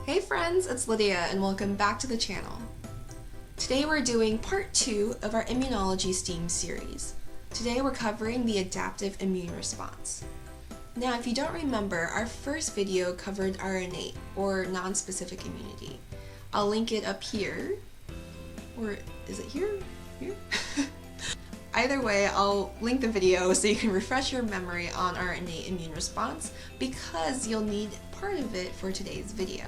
Hey friends, it's lyDIYa and welcome back to the channel. Today we're doing part 2 of our Immunology STEAM series. Today we're covering the adaptive immune response. Now if you don't remember, our first video covered our innate or non-specific immunity. I'll link it up here, or is it here? Here? Either way, I'll link the video so you can refresh your memory on our innate immune response because you'll need part of it for today's video.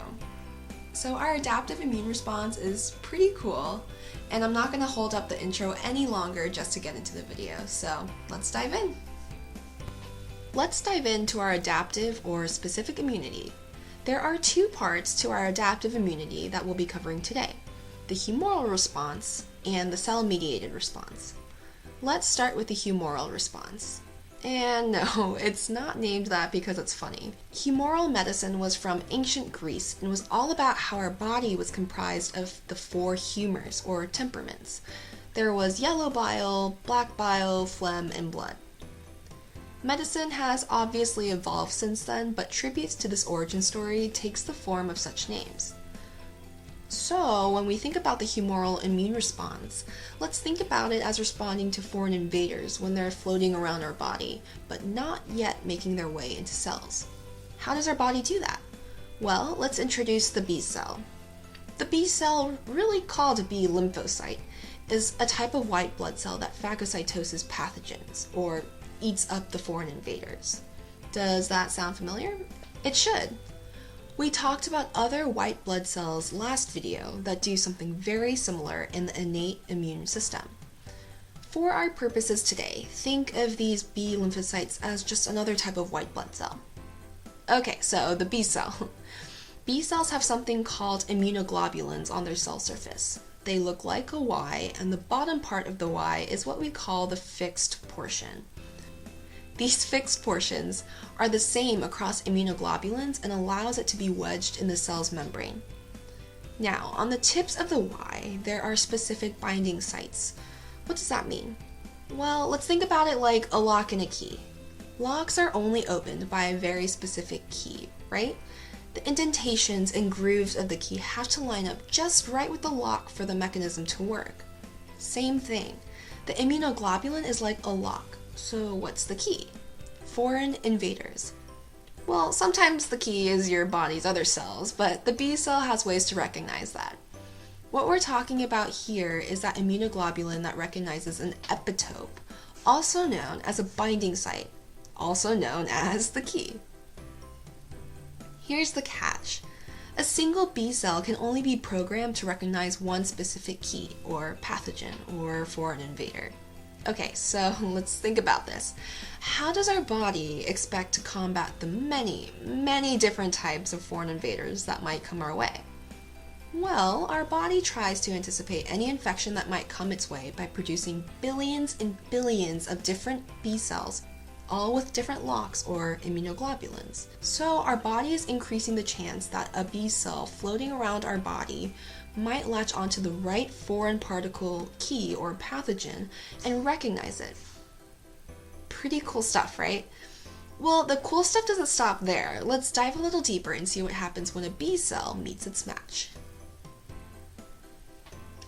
So our adaptive immune response is pretty cool, and I'm not going to hold up the intro any longer just to get into the video, so let's dive in. Let's dive into our adaptive or specific immunity. There are two parts to our adaptive immunity that we'll be covering today, the humoral response and the cell-mediated response. Let's start with the humoral response. And no, it's not named that because it's funny. Humoral medicine was from ancient Greece and was all about how our body was comprised of the 4 humors or temperaments. There was yellow bile, black bile, phlegm, and blood. Medicine has obviously evolved since then, but tributes to this origin story takes the form of such names. So, when we think about the humoral immune response, let's think about it as responding to foreign invaders when they're floating around our body, but not yet making their way into cells. How does our body do that? Well, let's introduce the B cell. The B cell, really called a B lymphocyte, is a type of white blood cell that phagocytoses pathogens, or eats up the foreign invaders. Does that sound familiar? It should. We talked about other white blood cells last video that do something very similar in the innate immune system. For our purposes today, think of these B lymphocytes as just another type of white blood cell. Okay, so the B cell. B cells have something called immunoglobulins on their cell surface. They look like a Y, and the bottom part of the Y is what we call the fixed portion. These fixed portions are the same across immunoglobulins and allows it to be wedged in the cell's membrane. Now, on the tips of the Y, there are specific binding sites. What does that mean? Well, let's think about it like a lock and a key. Locks are only opened by a very specific key, right? The indentations and grooves of the key have to line up just right with the lock for the mechanism to work. Same thing. The immunoglobulin is like a lock. So what's the key? Foreign invaders. Well, sometimes the key is your body's other cells, but the B cell has ways to recognize that. What we're talking about here is that immunoglobulin that recognizes an epitope, also known as a binding site, also known as the key. Here's the catch. A single B cell can only be programmed to recognize one specific key, or pathogen, or foreign invader. Okay, so let's think about this. How does our body expect to combat the many, many different types of foreign invaders that might come our way? Well, our body tries to anticipate any infection that might come its way by producing billions and billions of different B cells, all with different locks or immunoglobulins. So our body is increasing the chance that a B cell floating around our body might latch onto the right foreign particle key or pathogen and recognize it. Pretty cool stuff, right? Well, the cool stuff doesn't stop there. Let's dive a little deeper and see what happens when a B cell meets its match.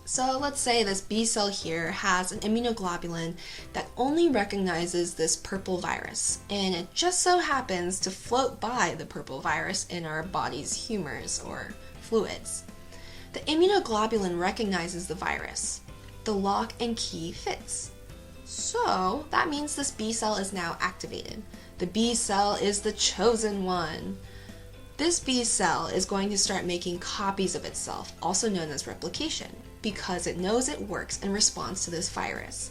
So let's say this B cell here has an immunoglobulin that only recognizes this purple virus, and it just so happens to float by the purple virus in our body's humors or fluids. The immunoglobulin recognizes the virus. The lock and key fits. So that means this B cell is now activated. The B cell is the chosen one. This B cell is going to start making copies of itself, also known as replication, because it knows it works and responds to this virus.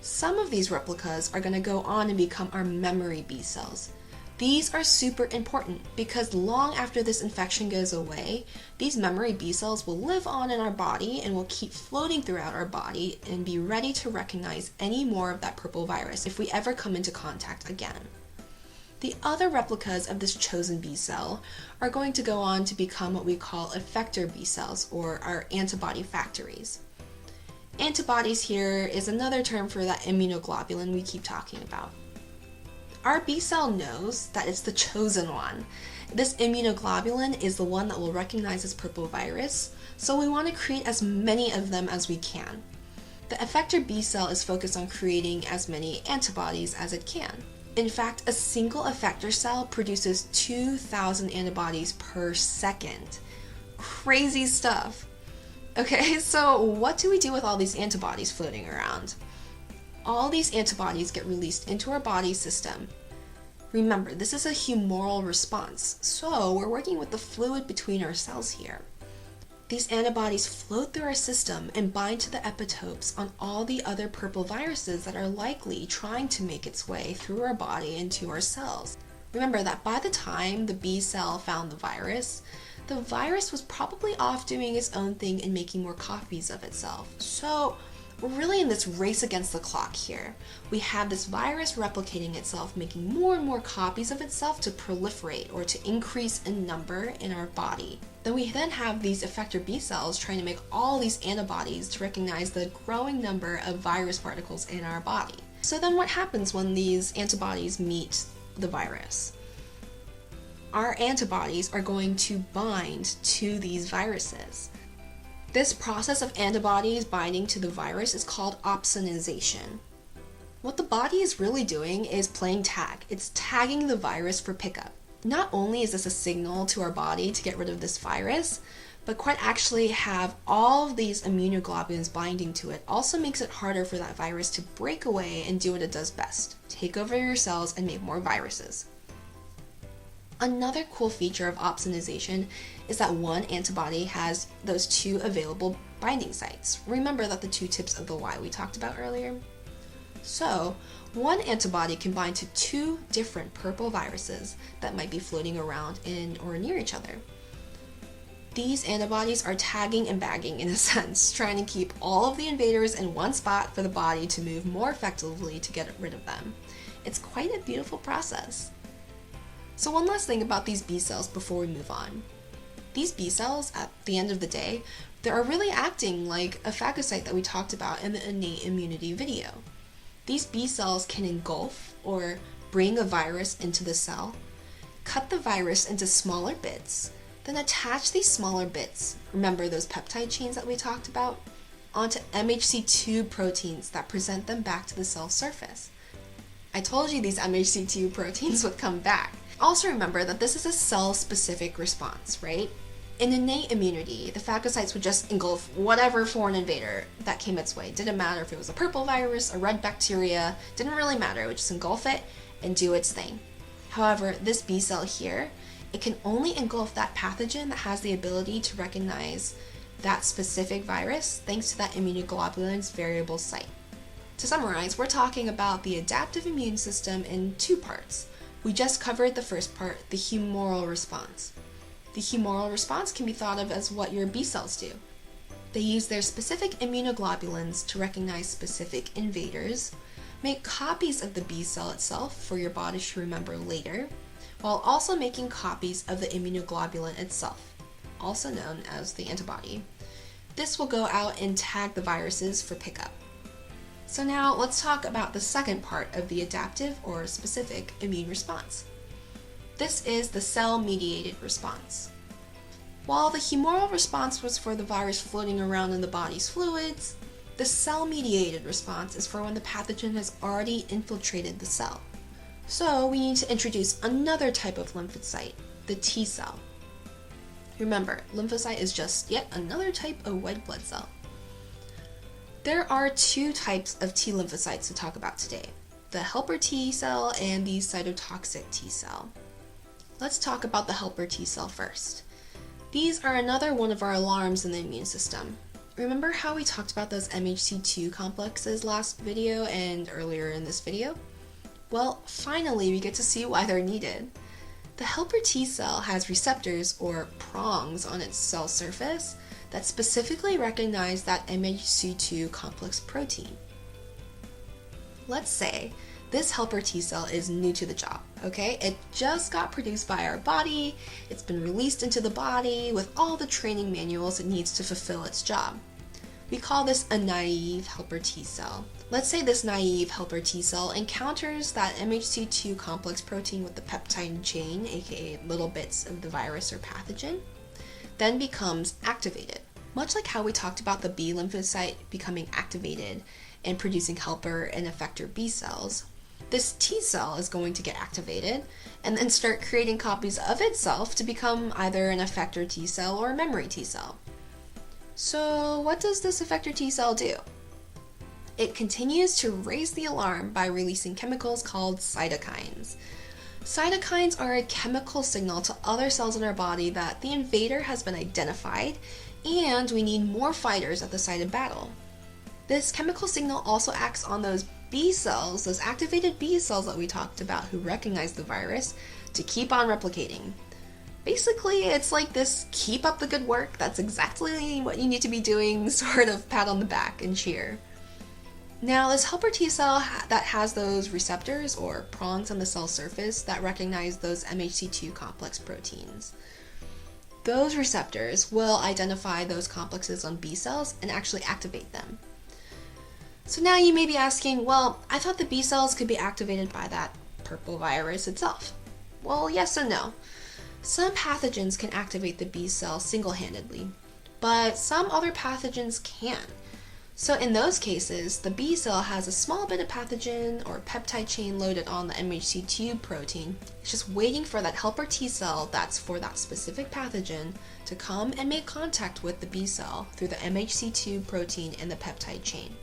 Some of these replicas are going to go on and become our memory B cells. These are super important because long after this infection goes away, these memory B cells will live on in our body and will keep floating throughout our body and be ready to recognize any more of that purple virus if we ever come into contact again. The other replicas of this chosen B cell are going to go on to become what we call effector B cells, or our antibody factories. Antibodies here is another term for that immunoglobulin we keep talking about. Our B cell knows that it's the chosen one, This immunoglobulin is the one that will recognize this purple virus, so we want to create as many of them as we can. The effector B cell is focused on creating as many antibodies as it can. In fact, a single effector cell produces 2,000 antibodies per second. Crazy stuff. Okay, so what do we do with all these antibodies floating around? All these antibodies get released into our body system. Remember, this is a humoral response, so we're working with the fluid between our cells here. These antibodies float through our system and bind to the epitopes on all the other purple viruses that are likely trying to make its way through our body into our cells. Remember that by the time the B cell found the virus was probably off doing its own thing and making more copies of itself. So we're really in this race against the clock here. We have this virus replicating itself, making more and more copies of itself to proliferate or to increase in number in our body. Then we have these effector B cells trying to make all these antibodies to recognize the growing number of virus particles in our body. So then what happens when these antibodies meet the virus? Our antibodies are going to bind to these viruses. This process of antibodies binding to the virus is called opsonization. What the body is really doing is playing tag. It's tagging the virus for pickup. Not only is this a signal to our body to get rid of this virus, but quite actually have all of these immunoglobulins binding to it also makes it harder for that virus to break away and do what it does best, take over your cells and make more viruses. Another cool feature of opsonization is that one antibody has those two available binding sites. Remember that the two tips of the Y we talked about earlier? So, one antibody can bind to two different purple viruses that might be floating around in or near each other. These antibodies are tagging and bagging in a sense, trying to keep all of the invaders in one spot for the body to move more effectively to get rid of them. It's quite a beautiful process. So one last thing about these B cells before we move on. These B cells, at the end of the day, they are really acting like a phagocyte that we talked about in the innate immunity video. These B cells can engulf or bring a virus into the cell, cut the virus into smaller bits, then attach these smaller bits, remember those peptide chains that we talked about, onto MHC2 proteins that present them back to the cell surface. I told you these MHC2 proteins would come back. Also remember that this is a cell-specific response, right? In innate immunity, the phagocytes would just engulf whatever foreign invader that came its way. Didn't matter if it was a purple virus, a red bacteria, didn't really matter. It would just engulf it and do its thing. However, this B cell here, it can only engulf that pathogen that has the ability to recognize that specific virus thanks to that immunoglobulin's variable site. To summarize, we're talking about the adaptive immune system in two parts. We just covered the first part, the humoral response. The humoral response can be thought of as what your B cells do. They use their specific immunoglobulins to recognize specific invaders, make copies of the B cell itself for your body to remember later, while also making copies of the immunoglobulin itself, also known as the antibody. This will go out and tag the viruses for pickup. So now let's talk about the second part of the adaptive or specific immune response. This is the cell-mediated response. While the humoral response was for the virus floating around in the body's fluids, the cell-mediated response is for when the pathogen has already infiltrated the cell. So we need to introduce another type of lymphocyte, the T cell. Remember, lymphocyte is just yet another type of white blood cell. There are two types of T lymphocytes to talk about today, the helper T cell and the cytotoxic T cell. Let's talk about the helper T cell first. These are another one of our alarms in the immune system. Remember how we talked about those MHC2 complexes last video and earlier in this video? Well, finally we get to see why they're needed. The helper T cell has receptors or prongs on its cell surface that specifically recognize that MHC2 complex protein. Let's say this helper T cell is new to the job, okay? It just got produced by our body, it's been released into the body with all the training manuals it needs to fulfill its job. We call this a naive helper T cell, Let's say this naive helper T cell encounters that MHC2 complex protein with the peptide chain, aka little bits of the virus or pathogen, then becomes activated. Much like how we talked about the B lymphocyte becoming activated and producing helper and effector B cells, this T cell is going to get activated and then start creating copies of itself to become either an effector T cell or a memory T cell. So what does this effector T cell do? It continues to raise the alarm by releasing chemicals called cytokines. Cytokines are a chemical signal to other cells in our body that the invader has been identified and we need more fighters at the site of battle. This chemical signal also acts on those B cells, those activated B cells that we talked about who recognize the virus, to keep on replicating. Basically, it's like this keep up the good work, that's exactly what you need to be doing sort of pat on the back and cheer. Now, this helper T cell that has those receptors or prongs on the cell surface that recognize those MHC2 complex proteins. Those receptors will identify those complexes on B cells and actually activate them. So now you may be asking, well, I thought the B cells could be activated by that purple virus itself. Well, yes and no. Some pathogens can activate the B cell single-handedly, but some other pathogens can't. So in those cases, the B cell has a small bit of pathogen or peptide chain loaded on the MHC2 protein. It's just waiting for that helper T cell that's for that specific pathogen to come and make contact with the B cell through the MHC2 protein and the peptide chain.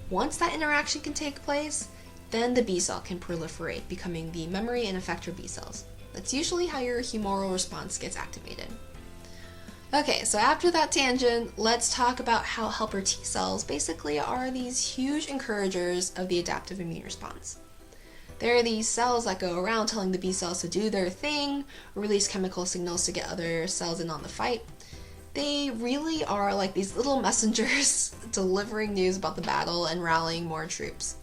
Once that interaction can take place, then the B cell can proliferate, becoming the memory and effector B cells. That's usually how your humoral response gets activated. Okay, so after that tangent, let's talk about how helper T cells basically are these huge encouragers of the adaptive immune response. They're these cells that go around telling the B cells to do their thing, release chemical signals to get other cells in on the fight. They really are like these little messengers delivering news about the battle and rallying more troops.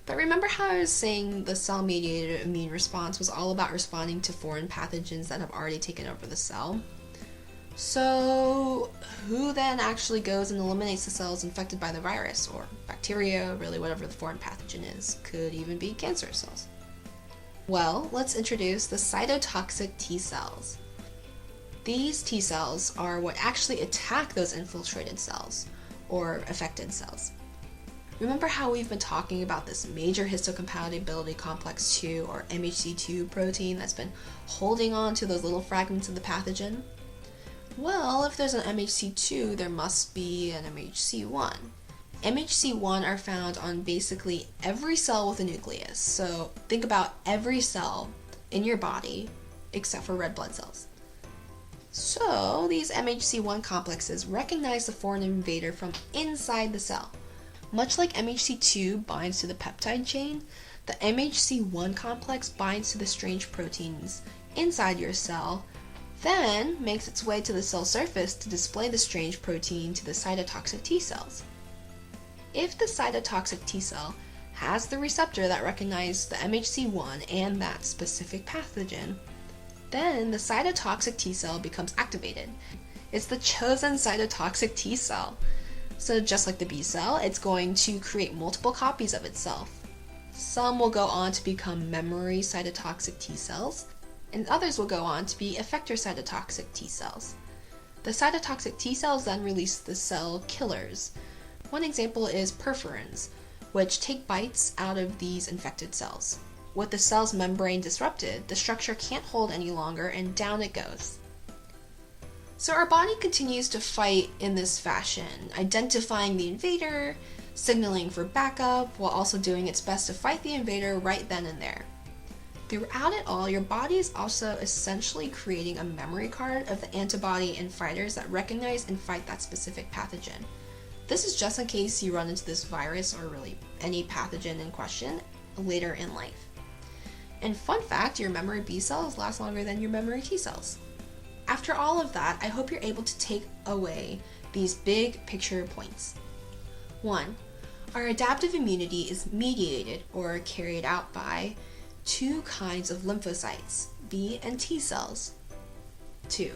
But remember how I was saying the cell-mediated immune response was all about responding to foreign pathogens that have already taken over the cell? So who then actually goes and eliminates the cells infected by the virus or bacteria, really whatever the foreign pathogen is? Could even be cancer cells. Well, let's introduce the cytotoxic T cells. These T cells are what actually attack those infiltrated cells or affected cells. Remember how we've been talking about this major histocompatibility complex 2 or MHC2 protein that's been holding on to those little fragments of the pathogen? Well, if there's an MHC2, there must be an MHC1. MHC1 are found on basically every cell with a nucleus. So think about every cell in your body except for red blood cells. So these MHC1 complexes recognize the foreign invader from inside the cell. Much like MHC2 binds to the peptide chain, the MHC1 complex binds to the strange proteins inside your cell, then makes its way to the cell surface to display the strange protein to the cytotoxic T cells. If the cytotoxic T cell has the receptor that recognizes the MHC1 and that specific pathogen, then the cytotoxic T cell becomes activated. It's the chosen cytotoxic T cell. So just like the B cell, it's going to create multiple copies of itself. Some will go on to become memory cytotoxic T cells, and others will go on to be effector cytotoxic T cells. The cytotoxic T cells then release the cell killers. One example is perforins, which take bites out of these infected cells. With the cell's membrane disrupted, the structure can't hold any longer and down it goes. So our body continues to fight in this fashion, identifying the invader, signaling for backup, while also doing its best to fight the invader right then and there. Throughout it all, your body is also essentially creating a memory card of the antibody and fighters that recognize and fight that specific pathogen. This is just in case you run into this virus or really any pathogen in question later in life. And fun fact, your memory B cells last longer than your memory T cells. After all of that, I hope you're able to take away these big picture points. 1. Our adaptive immunity is mediated or carried out by two kinds of lymphocytes, B and T cells. 2.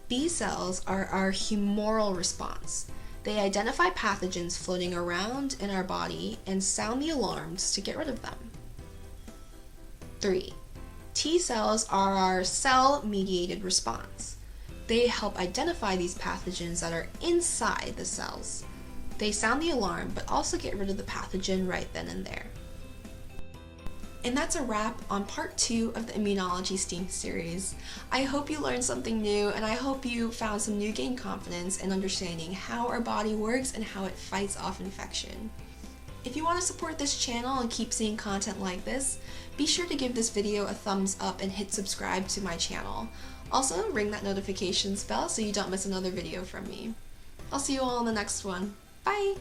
B cells are our humoral response. They identify pathogens floating around in our body and sound the alarms to get rid of them. 3. T cells are our cell-mediated response. They help identify these pathogens that are inside the cells. They sound the alarm, but also get rid of the pathogen right then and there. And that's a wrap on part 2 of the Immunology STEAM series. I hope you learned something new, and I hope you found some new gained confidence in understanding how our body works and how it fights off infection. If you want to support this channel and keep seeing content like this, be sure to give this video a thumbs up and hit subscribe to my channel. Also, ring that notifications bell so you don't miss another video from me. I'll see you all in the next one. Bye!